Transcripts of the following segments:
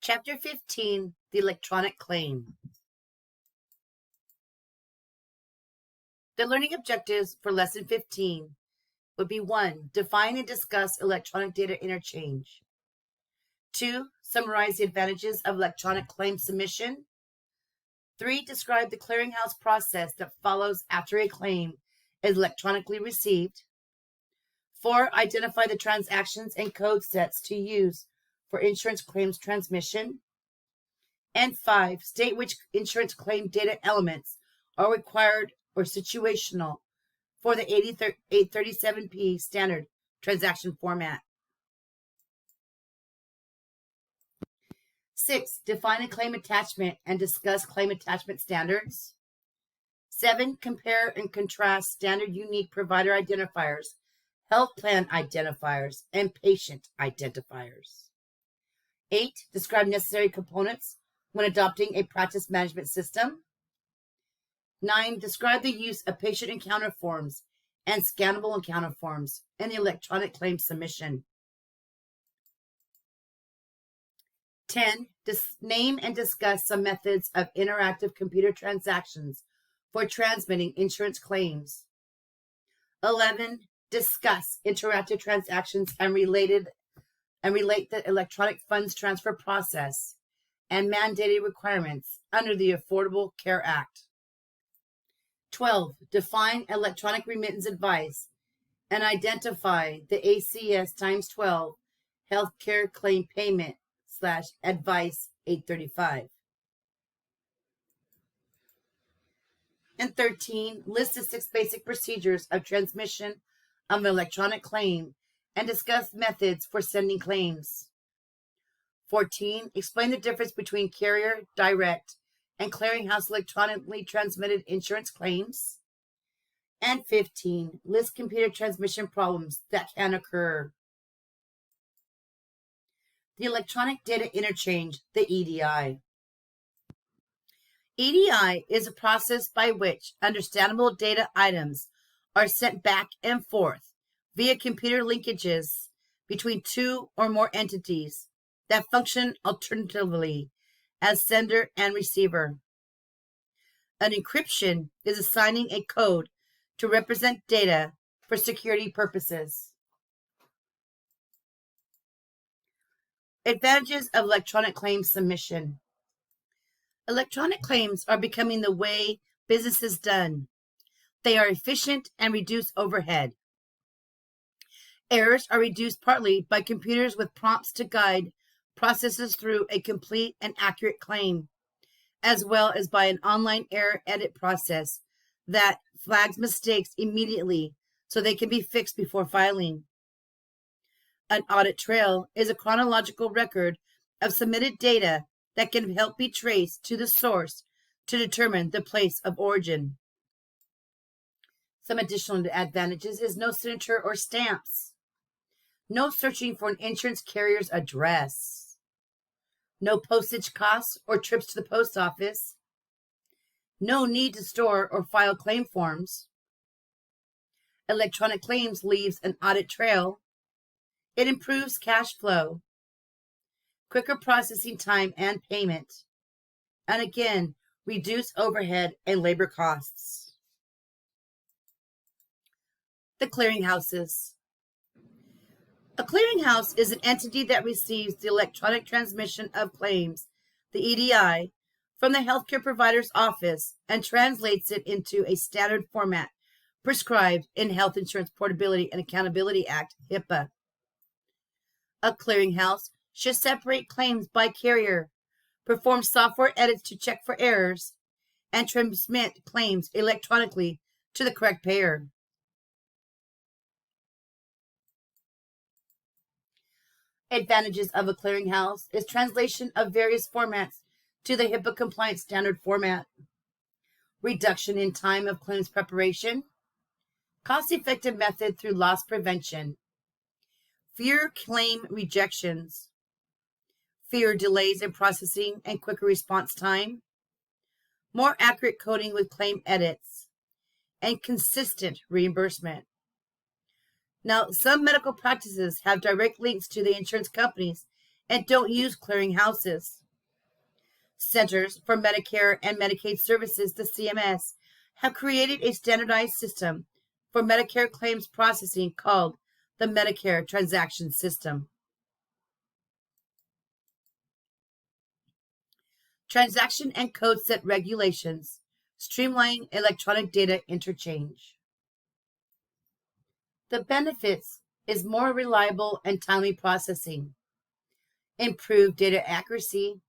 Chapter 15, the electronic claim. The learning objectives for Lesson 15 would be 1. Define and discuss electronic data interchange. 2. Summarize the advantages of electronic claim submission. 3. Describe the clearinghouse process that follows after a claim is electronically received. 4. Identify the transactions and code sets to use for insurance claims transmission. And 5. State which insurance claim data elements are required or situational for the 837P standard transaction format. 6. Define a claim attachment and discuss claim attachment standards. 7. Compare and contrast standard unique provider identifiers, health plan identifiers, and patient identifiers. 8. Describe necessary components when adopting a practice management system. 9. Describe the use of patient encounter forms and scannable encounter forms in the electronic claim submission. 10. Name and discuss some methods of interactive computer transactions for transmitting insurance claims. 11. Discuss interactive transactions and relate the electronic funds transfer process and mandated requirements under the Affordable Care Act. 12. Define electronic remittance advice and identify the ACS times 12 healthcare claim payment / advice 835. And 13. List the 6 basic procedures of transmission of an electronic claim and discuss methods for sending claims. 14. Explain the difference between carrier, direct, and clearinghouse electronically transmitted insurance claims. And 15. List computer transmission problems that can occur. The electronic data interchange, the EDI. EDI is a process by which understandable data items are sent back and forth via computer linkages between 2 or more entities that function alternatively as sender and receiver. An encryption is assigning a code to represent data for security purposes. Advantages of electronic claims submission. Electronic claims are becoming the way business is done. They are efficient and reduce overhead. Errors are reduced partly by computers with prompts to guide processes through a complete and accurate claim, as well as by an online error edit process that flags mistakes immediately so they can be fixed before filing. An audit trail is a chronological record of submitted data that can help be traced to the source to determine the place of origin. Some additional advantages is no signature or stamps, no searching for an insurance carrier's address, no postage costs or trips to the post office, no need to store or file claim forms. Electronic claims leaves an audit trail. It improves cash flow, quicker processing time and payment, and again, reduce overhead and labor costs. The clearinghouses. A clearinghouse is an entity that receives the electronic transmission of claims, the EDI, from the healthcare provider's office and translates it into a standard format prescribed in Health Insurance Portability and Accountability Act, HIPAA. A clearinghouse should separate claims by carrier, perform software edits to check for errors, and transmit claims electronically to the correct payer. Advantages of a clearinghouse is translation of various formats to the HIPAA compliant standard format, reduction in time of claims preparation, cost-effective method through loss prevention, fewer claim rejections, fewer delays in processing and quicker response time, more accurate coding with claim edits, and consistent reimbursement. Now, some medical practices have direct links to the insurance companies and don't use clearinghouses. Centers for Medicare and Medicaid Services, the CMS, have created a standardized system for Medicare claims processing called the Medicare Transaction System. Transaction and code set regulations, streamline electronic data interchange. The benefits is more reliable and timely processing, improved data accuracy,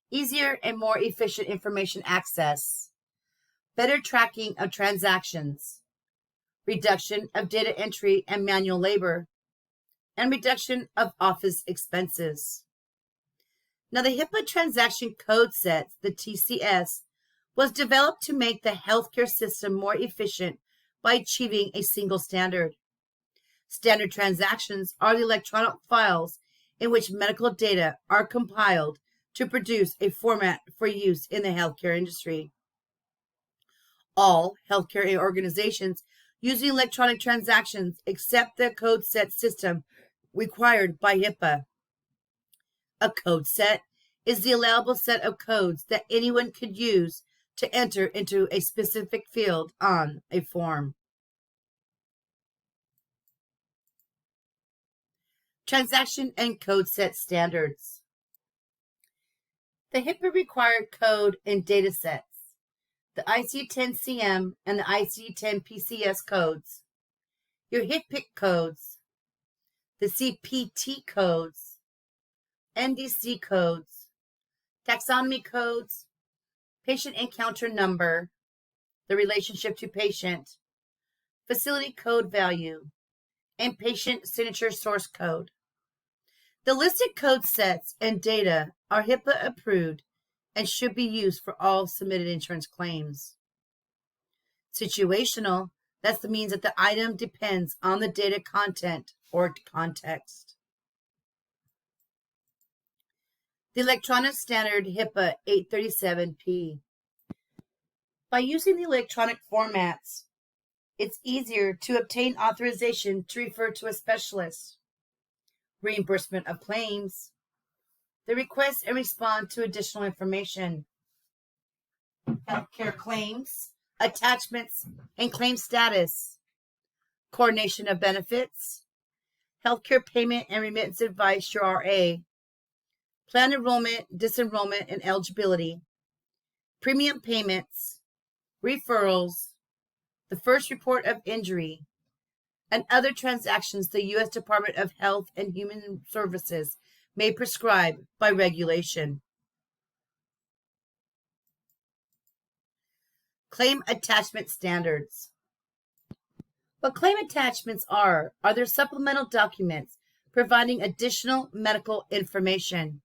easier and more efficient information access, better tracking of transactions, reduction of data entry and manual labor, and reduction of office expenses. Now, the HIPAA transaction code set, the TCS, was developed to make the healthcare system more efficient by achieving a single standard. Standard transactions are the electronic files in which medical data are compiled to produce a format for use in the healthcare industry. All healthcare organizations using electronic transactions accept the code set system required by HIPAA. A code set is the allowable set of codes that anyone could use to enter into a specific field on a form. Transaction and code set standards. The HIPAA required code and data sets, the ICD-10-CM and the ICD-10-PCS codes, your HIPAA codes, the CPT codes, NDC codes, taxonomy codes, patient encounter number, the relationship to patient, facility code value, and patient signature source code. The listed code sets and data are HIPAA approved and should be used for all submitted insurance claims. Situational, that means that the item depends on the data content or context. The electronic standard HIPAA 837P. By using the electronic formats, it's easier to obtain authorization to refer to a specialist, reimbursement of claims, the request and respond to additional information, healthcare claims, attachments, and claim status, coordination of benefits, healthcare payment and remittance advice, your RA, plan enrollment, disenrollment, and eligibility, premium payments, referrals, the first report of injury, and other transactions the U.S. Department of Health and Human Services may prescribe by regulation. Claim attachment standards. What claim attachments are there supplemental documents providing additional medical information,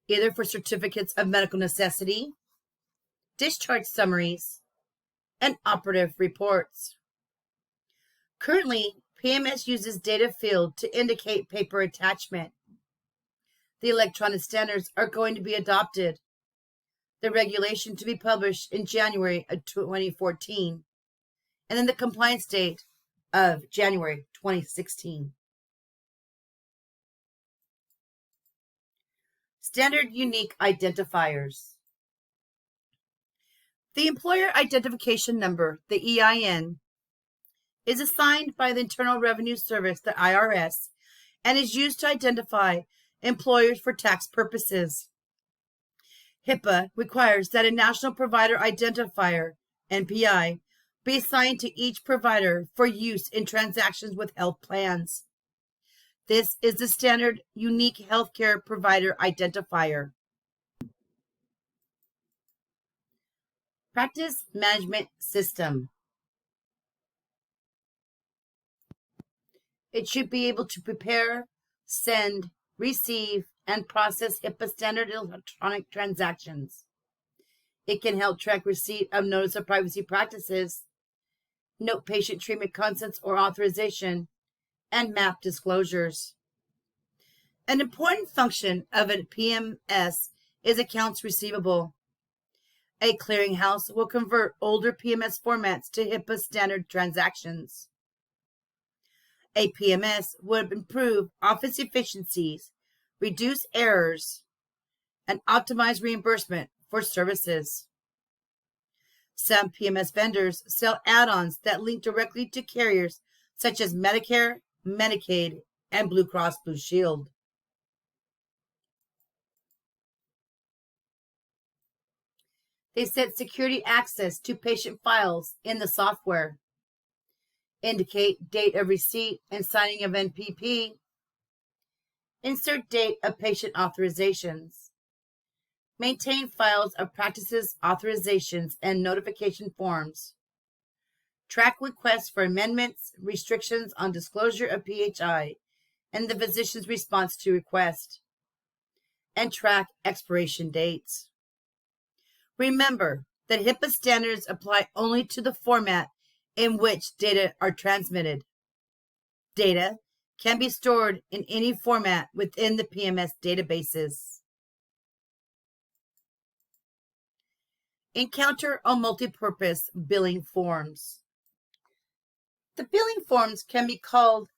either for certificates of medical necessity, discharge summaries, and operative reports. Currently, PMS uses data field to indicate paper attachment. The electronic standards are going to be adopted. The regulation to be published in January of 2014, and then the compliance date of January 2016. Standard Unique Identifiers. The Employer Identification Number, the EIN, is assigned by the Internal Revenue Service, the IRS, and is used to identify employers for tax purposes. HIPAA requires that a National Provider Identifier, NPI, be assigned to each provider for use in transactions with health plans. This is the standard Unique Healthcare Provider Identifier. Practice Management System. It should be able to prepare, send, receive, and process HIPAA standard electronic transactions. It can help track receipt of notice of privacy practices, note patient treatment consents or authorization, and map disclosures. An important function of a PMS is accounts receivable. A clearinghouse will convert older PMS formats to HIPAA standard transactions. A PMS would improve office efficiencies, reduce errors, and optimize reimbursement for services. Some PMS vendors sell add-ons that link directly to carriers such as Medicare, Medicaid, and Blue Cross Blue Shield. They set security access to patient files in the software, indicate date of receipt and signing of NPP, insert date of patient authorizations, maintain files of practices, authorizations, and notification forms, track requests for amendments, restrictions on disclosure of PHI, and the physician's response to request, and track expiration dates. Remember that HIPAA standards apply only to the format in which data are transmitted. Data can be stored in any format within the PMS databases. Encounter on multipurpose billing forms. The billing forms can be called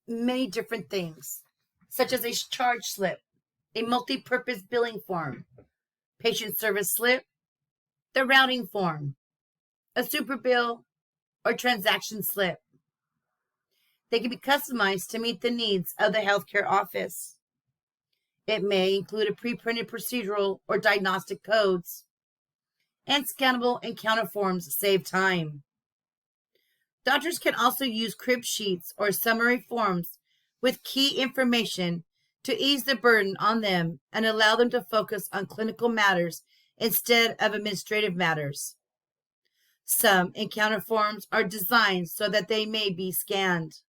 many different things, such as a charge slip, a multipurpose billing form, patient service slip, the routing form, a super bill, or transaction slip. They can be customized to meet the needs of the healthcare office. It may include a pre-printed procedural or diagnostic codes, and scannable encounter forms save time. Doctors can also use crib sheets or summary forms with key information to ease the burden on them and allow them to focus on clinical matters instead of administrative matters. Some encounter forms are designed so that they may be scanned.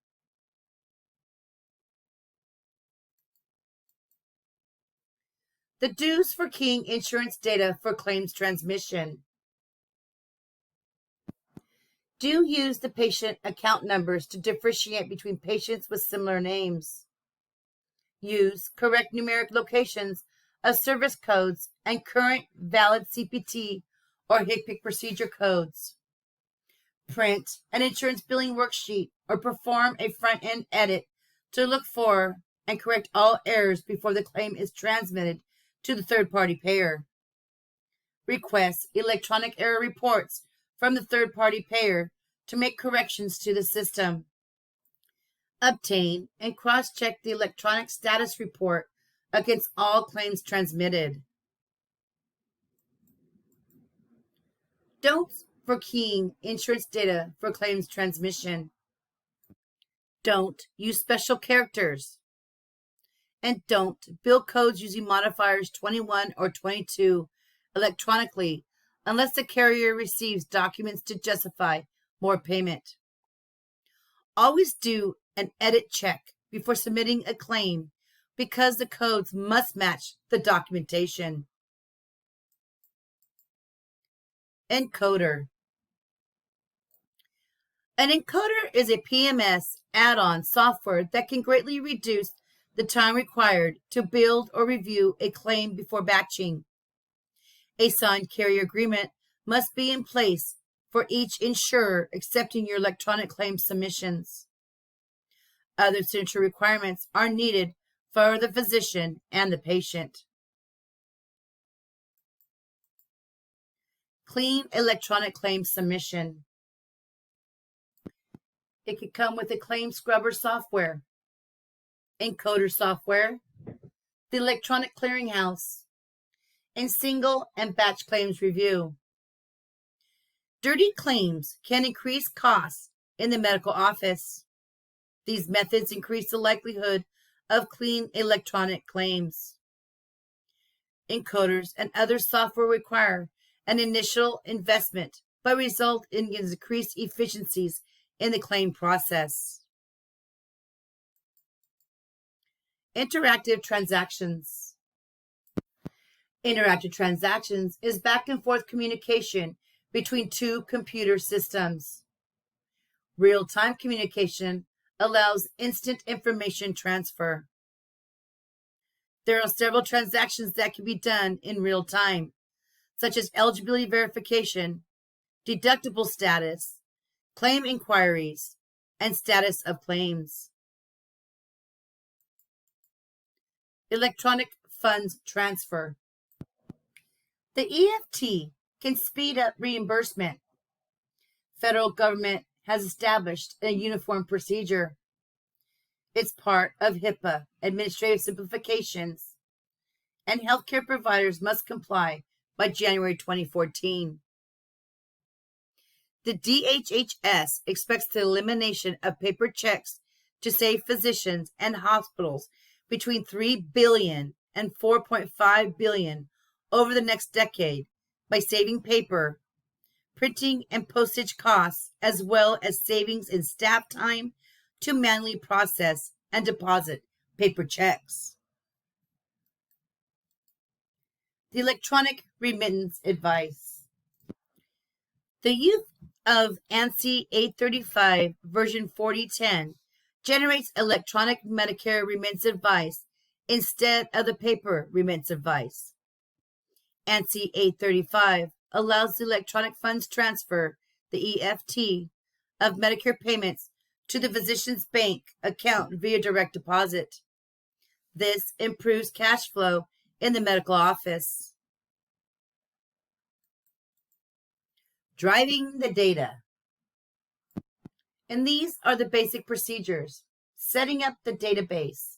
The dues for keying insurance data for claims transmission. Do use the patient account numbers to differentiate between patients with similar names. Use correct numeric locations of service codes and current valid CPT or HIPAA procedure codes. Print an insurance billing worksheet or perform a front-end edit to look for and correct all errors before the claim is transmitted to the third-party payer. Request electronic error reports from the third-party payer to make corrections to the system. Obtain and cross-check the electronic status report against all claims transmitted. Don'ts for keying insurance data for claims transmission. Don't use special characters. And don't bill codes using modifiers 21 or 22 electronically unless the carrier receives documents to justify more payment. Always do an edit check before submitting a claim because the codes must match the documentation. Encoder. An encoder is a PMS add-on software that can greatly reduce the time required to build or review a claim before batching. A signed carrier agreement must be in place for each insurer accepting your electronic claim submissions. Other signature requirements are needed for the physician and the patient. Clean electronic claim submission. It could come with a claim scrubber software, encoder software, the electronic clearinghouse, and single and batch claims review. Dirty claims can increase costs in the medical office. These methods increase the likelihood of clean electronic claims. Encoders and other software require an initial investment, but result in increased efficiencies in the claim process. Interactive transactions. Interactive transactions is back and forth communication between two computer systems. Real-time communication allows instant information transfer. There are several transactions that can be done in real time, such as eligibility verification, deductible status, claim inquiries, and status of claims. Electronic funds transfer. The EFT can speed up reimbursement. Federal government has established a uniform procedure. It's part of HIPAA, administrative simplifications, and healthcare providers must comply by January 2014. The DHHS expects the elimination of paper checks to save physicians and hospitals between $3 billion and $4.5 billion over the next decade by saving paper, printing, and postage costs, as well as savings in staff time to manually process and deposit paper checks. The electronic remittance advice. The use of ANSI 835 version 4010 generates electronic Medicare remittance advice instead of the paper remittance advice. ANSI 835 allows the electronic funds transfer, the EFT, of Medicare payments to the physician's bank account via direct deposit. This improves cash flow in the medical office. Driving the data. And these are the basic procedures. Setting up the database.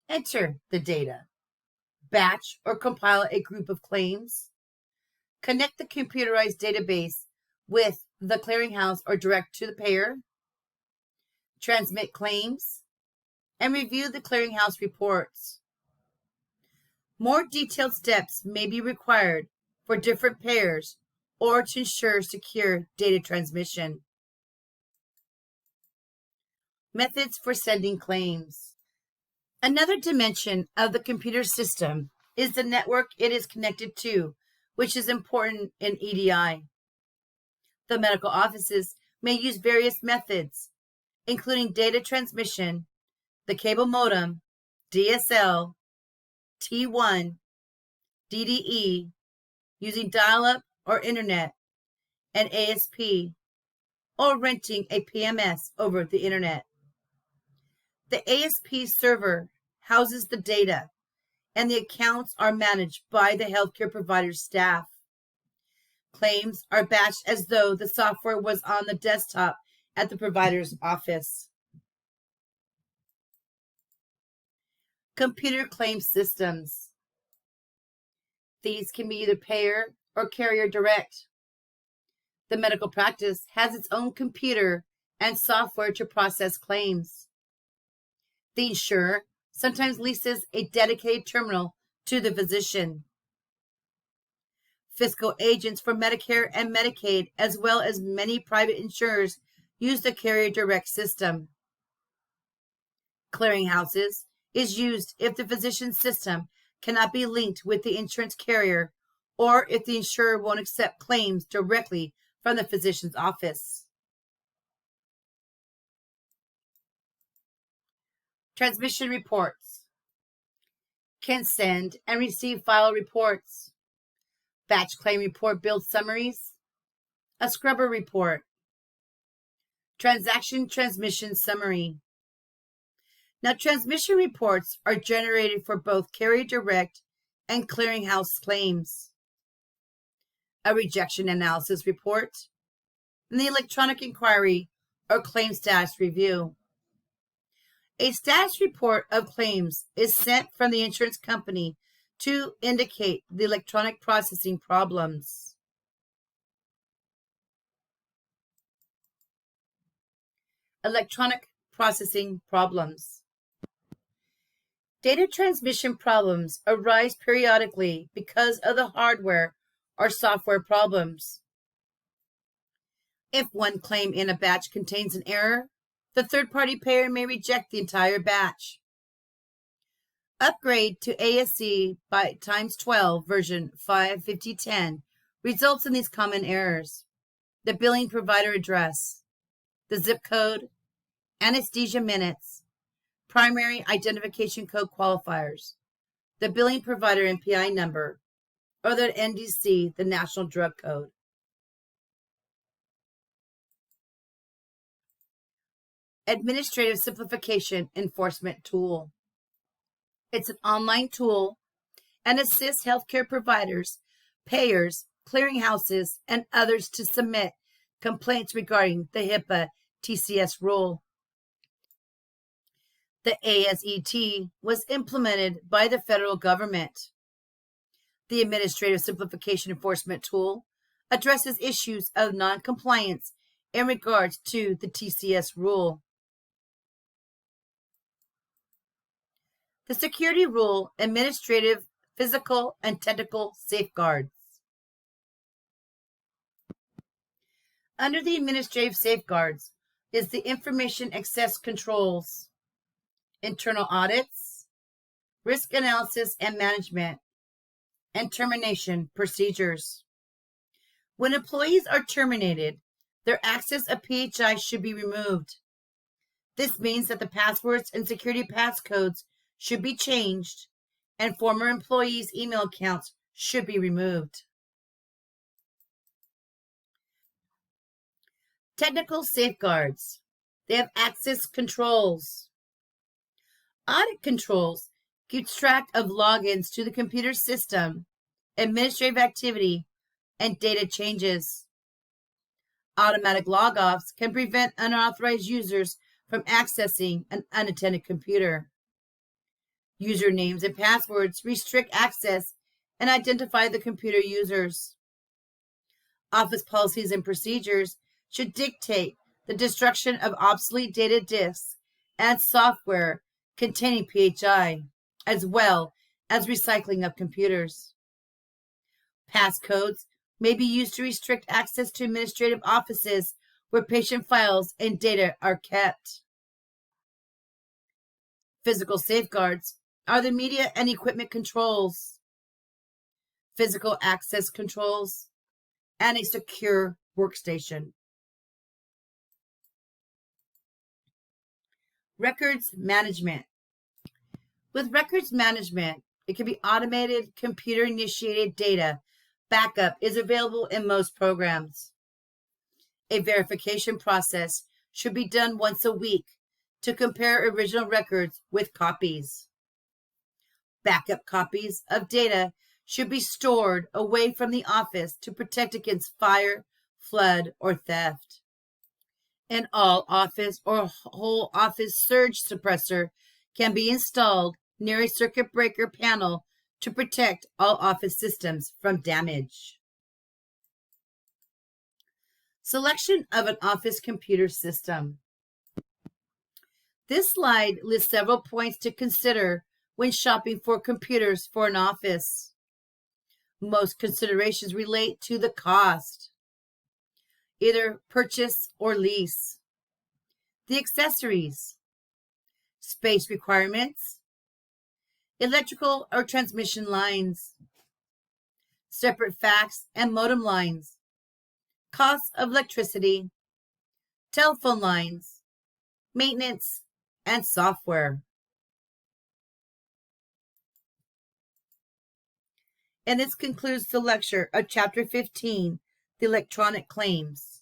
Enter the data. Batch or compile a group of claims. Connect the computerized database with the clearinghouse or direct to the payer. Transmit claims. And review the clearinghouse reports. More detailed steps may be required for different payers or to ensure secure data transmission. Methods for sending claims. Another dimension of the computer system is the network it is connected to, which is important in EDI. The medical offices may use various methods, including data transmission, the cable modem, DSL, T1, DDE, using dial-up or internet, and ASP, or renting a PMS over the internet. The ASP server houses the data, and the accounts are managed by the healthcare provider's staff. Claims are batched as though the software was on the desktop at the provider's office. Computer claim systems. These can be either payer or carrier direct. The medical practice has its own computer and software to process claims. The insurer sometimes leases a dedicated terminal to the physician. Fiscal agents for Medicare and Medicaid, as well as many private insurers, use the carrier direct system. Clearinghouses is used if the physician's system cannot be linked with the insurance carrier or if the insurer won't accept claims directly from the physician's office. Transmission reports. Can send and receive file reports. Batch claim report build summaries. A scrubber report. Transaction transmission summary. Now, transmission reports are generated for both carrier direct and clearinghouse claims. A rejection analysis report, and the electronic inquiry or claim status review. A status report of claims is sent from the insurance company to indicate the electronic processing problems. Electronic processing problems. Data transmission problems arise periodically because of the hardware or software problems. If one claim in a batch contains an error, the third-party payer may reject the entire batch. Upgrade to ASC by ×12 version 55010 results in these common errors: the billing provider address, the zip code, anesthesia minutes, primary identification code qualifiers, the billing provider NPI number, or the NDC, the National Drug Code. Administrative Simplification Enforcement Tool. It's an online tool and assists healthcare providers, payers, clearinghouses, and others to submit complaints regarding the HIPAA TCS rule. The ASET was implemented by the federal government. The Administrative Simplification Enforcement Tool addresses issues of noncompliance in regards to the TCS rule. The Security Rule Administrative, Physical, and Technical Safeguards. Under the Administrative Safeguards is the Information Access Controls, Internal Audits, Risk Analysis and Management, and Termination Procedures. When employees are terminated, their access of PHI should be removed. This means that the passwords and security passcodes should be changed, and former employees' email accounts should be removed. Technical safeguards. They have access controls. Audit controls keeps track of logins to the computer system, administrative activity, and data changes. Automatic logoffs can prevent unauthorized users from accessing an unattended computer. Usernames and passwords restrict access and identify the computer users. Office policies and procedures should dictate the destruction of obsolete data disks and software containing PHI, as well as recycling of computers. Passcodes may be used to restrict access to administrative offices where patient files and data are kept. Physical safeguards are the media and equipment controls, physical access controls, and a secure workstation. Records management. With records management, it can be automated computer-initiated data backup is available in most programs. A verification process should be done once a week to compare original records with copies. Backup copies of data should be stored away from the office to protect against fire, flood, or theft. An all-office or whole office surge suppressor can be installed near a circuit breaker panel to protect all office systems from damage. Selection of an office computer system. This slide lists several points to consider when shopping for computers for an office. Most considerations relate to the cost, either purchase or lease, the accessories, space requirements, electrical or transmission lines, separate fax and modem lines, costs of electricity, telephone lines, maintenance, and software. And this concludes the lecture of Chapter 15, the Electronic Claims.